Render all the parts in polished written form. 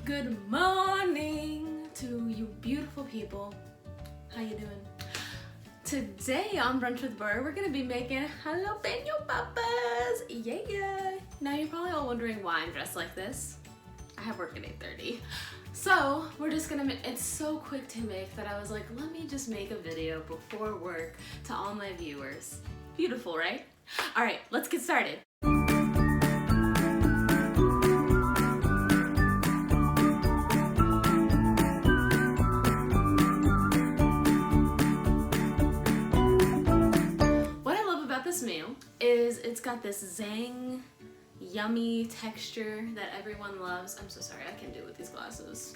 Good morning to you beautiful people. How you doing? Today on Brunch with Burr, we're gonna be making jalapeno poppers. Yeah. Now you're probably all wondering why I'm dressed like this. I have work at 8:30. So we're just gonna it's so quick to make that I was like, let me just make a video before work to all my viewers. Beautiful, right? All right, let's get started. This meal is it's got this zang, yummy texture that everyone loves. I'm so sorry, I can't do it with these glasses.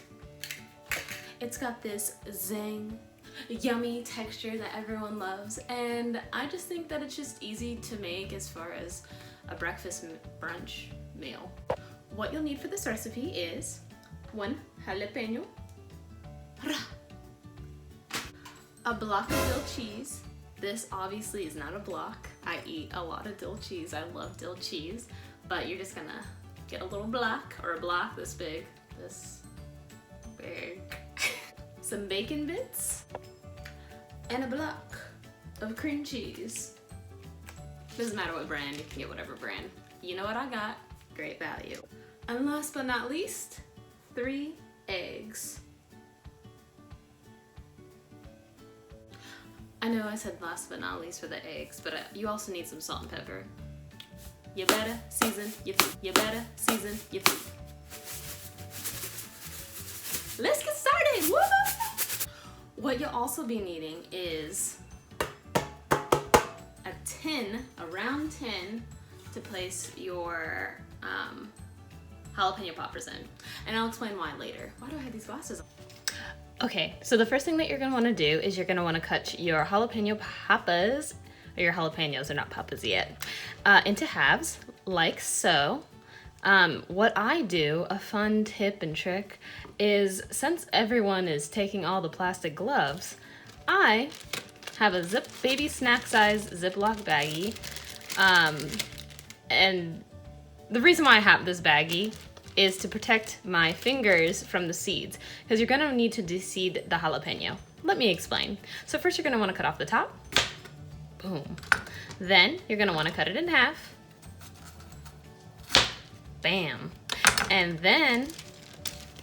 It's got this zang, yummy texture that everyone loves, and I just think that it's just easy to make as far as a breakfast brunch meal. What you'll need for this recipe is 1 jalapeño, a block of dill cheese. This obviously is not a block. I eat a lot of dill cheese. I love dill cheese, but you're just gonna get a little block, or a block this big, some bacon bits, and a block of cream cheese. Doesn't matter what brand, you can get whatever brand. You know what I got? Great value. And last but not least, 3 eggs. I know I said last but not least for the eggs, but you also need some salt and pepper. You better season your food. You better season your food. Let's get started! Woo! What you'll also be needing is a tin, a round tin, to place your jalapeno poppers in. And I'll explain why later. Why do I have these glasses on? Okay, so the first thing that you're gonna wanna do is you're gonna wanna cut your jalapeno poppers, or your jalapenos, they're not poppers yet, into halves, like so. What I do, a fun tip and trick, is since everyone is taking all the plastic gloves, I have a baby snack size Ziploc baggie. And the reason why I have this baggie is to protect my fingers from the seeds, because you're gonna need to de-seed the jalapeno. Let me explain. So first you're gonna wanna cut off the top. Boom. Then you're gonna wanna cut it in half. Bam. And then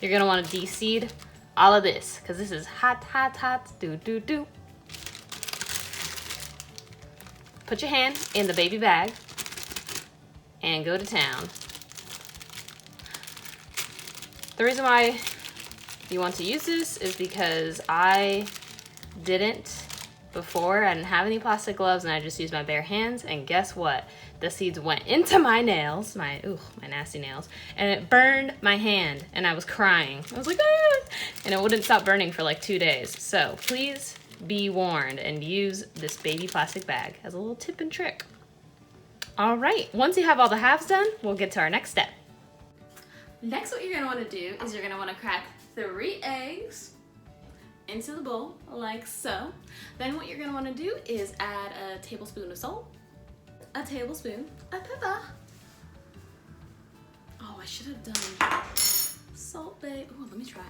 you're gonna wanna de-seed all of this, because this is hot, do. Put your hand in the baby bag and go to town. The reason why you want to use this is because I didn't before. I didn't have any plastic gloves and I just used my bare hands, and guess what? The seeds went into my nails, my nasty nails, and it burned my hand and I was crying. I was like, ah! And it wouldn't stop burning for like 2 days. So please be warned and use this baby plastic bag as a little tip and trick. All right, once you have all the halves done, we'll get to our next step. Next, what you're gonna wanna do is you're gonna wanna crack 3 eggs into the bowl, like so. Then what you're gonna wanna do is add a tablespoon of salt, a tablespoon of pepper. Oh, I should have done salt, babe. Oh, let me try.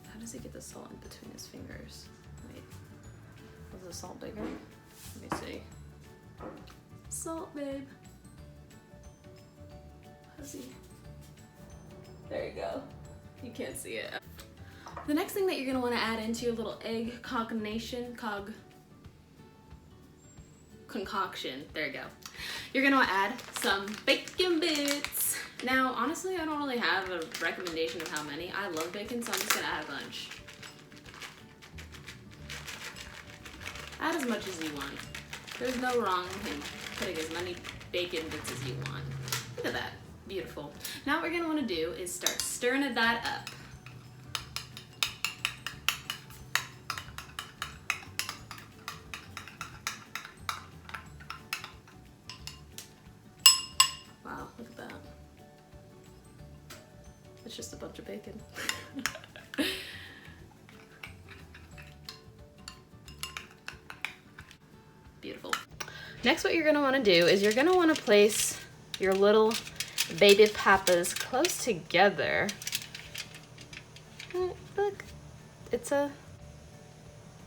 How does he get the salt in between his fingers? Wait, was the salt bigger? Let me see. Salt, babe. There you go. You can't see it. The next thing that you're gonna wanna add into your little egg concoction, there you go. You're gonna wanna add some bacon bits. Now, honestly, I don't really have a recommendation of how many. I love bacon, so I'm just gonna add a bunch. Add as much as you want. There's no wrong in putting as many bacon bits as you want. Look at that. Beautiful. Now what we're gonna wanna do is start stirring that up. Wow, look at that. It's just a bunch of bacon. Beautiful. Next, what you're gonna wanna do is you're gonna wanna place your little baby peppers close together. Look, it's a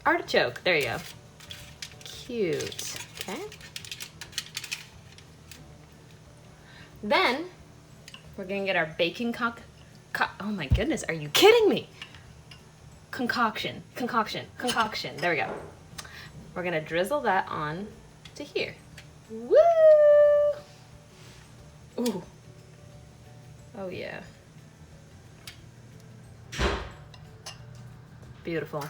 artichoke. There you go. Cute. Okay. Then we're gonna get our bacon oh my goodness, are you kidding me? Concoction. There we go. We're gonna drizzle that on to here. Woo! Ooh. Oh yeah. Beautiful.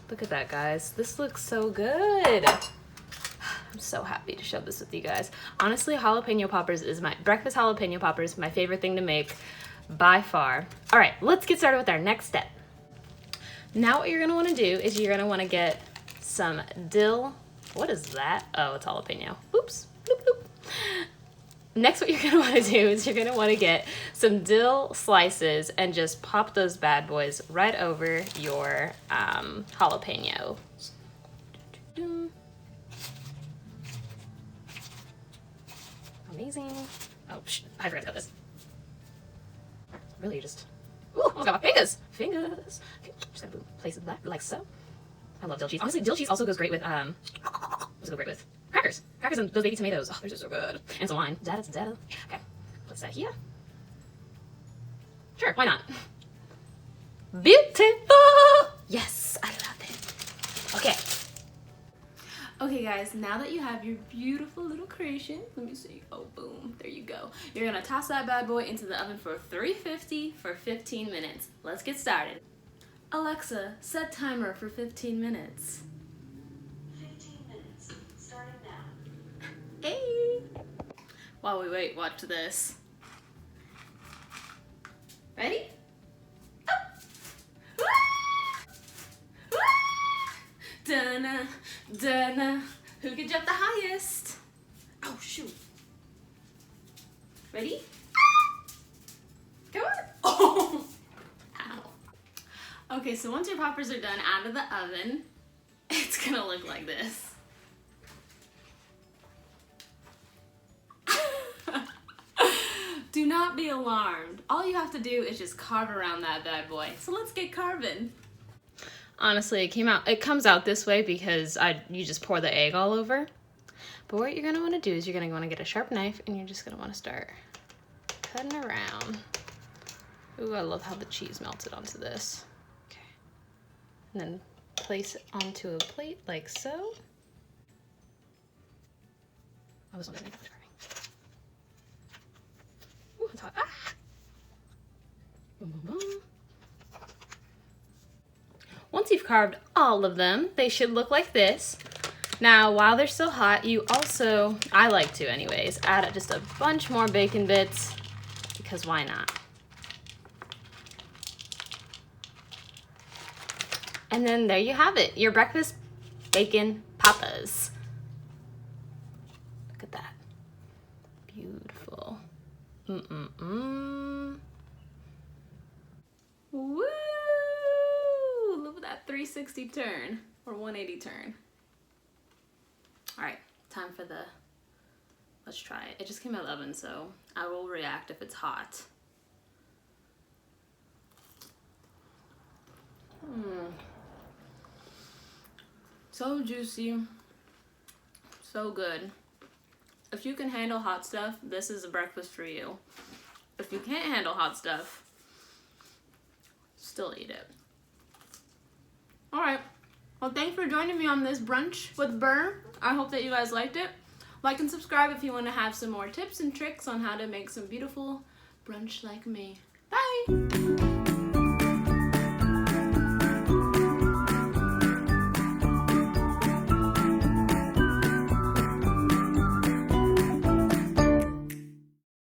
Look at that, guys. This looks so good. I'm so happy to show this with you guys. Honestly, jalapeno poppers is breakfast jalapeno poppers, my favorite thing to make by far. All right, let's get started with our next step. Now what you're gonna wanna do is you're gonna wanna get some dill. What is that? Oh, it's jalapeno. Oops, bloop, bloop. Next, what you're gonna wanna do is you're gonna wanna get some dill slices and just pop those bad boys right over your jalapeno. Amazing. Oh, I forgot to cut this. Really, just, ooh, almost got my fingers. Fingers. Okay, just gotta place it like so. I love dill cheese. Honestly, dill cheese also goes great with, crackers. Crackers and those baby tomatoes. Oh, they're just so good. And some wine. Data. Okay, place that here. Sure, why not? Beautiful! Yes, I love it. Okay. Okay guys, now that you have your beautiful little creation, let me see, oh boom, there you go. You're gonna toss that bad boy into the oven for 350 for 15 minutes. Let's get started. Alexa, set timer for 15 minutes. 15 minutes, starting now. Hey! While we wait, watch this. Ready? Dun-na, dun-na. Who can jump the highest? Oh, shoot. Ready? Come on. Oh! Ow. Okay, so once your poppers are done out of the oven, it's gonna look like this. Do not be alarmed. All you have to do is just carve around that bad boy. So let's get carving. Honestly, it comes out this way because you just pour the egg all over. But what you're gonna wanna do is you're gonna wanna get a sharp knife and you're just gonna wanna start cutting around. Ooh, I love how the cheese melted onto this. Okay. And then place it onto a plate like so. I was wondering if it was burning. Ooh, it's hot. Ah! Boom, boom, boom. Once you've carved all of them, they should look like this. Now, while they're still hot, you also, I like to anyways, add just a bunch more bacon bits, because why not? And then there you have it, your breakfast bacon papas. Look at that. Beautiful. Woo! Look at that 360 turn, or 180 turn. All right, time for let's try it. It just came out of the oven, so I will react if it's hot. So juicy, so good. If you can handle hot stuff, this is a breakfast for you. If you can't handle hot stuff, still eat it. All right, well, thanks for joining me on this brunch with Burr. I hope that you guys liked it. Like and subscribe if you want to have some more tips and tricks on how to make some beautiful brunch like me. Bye!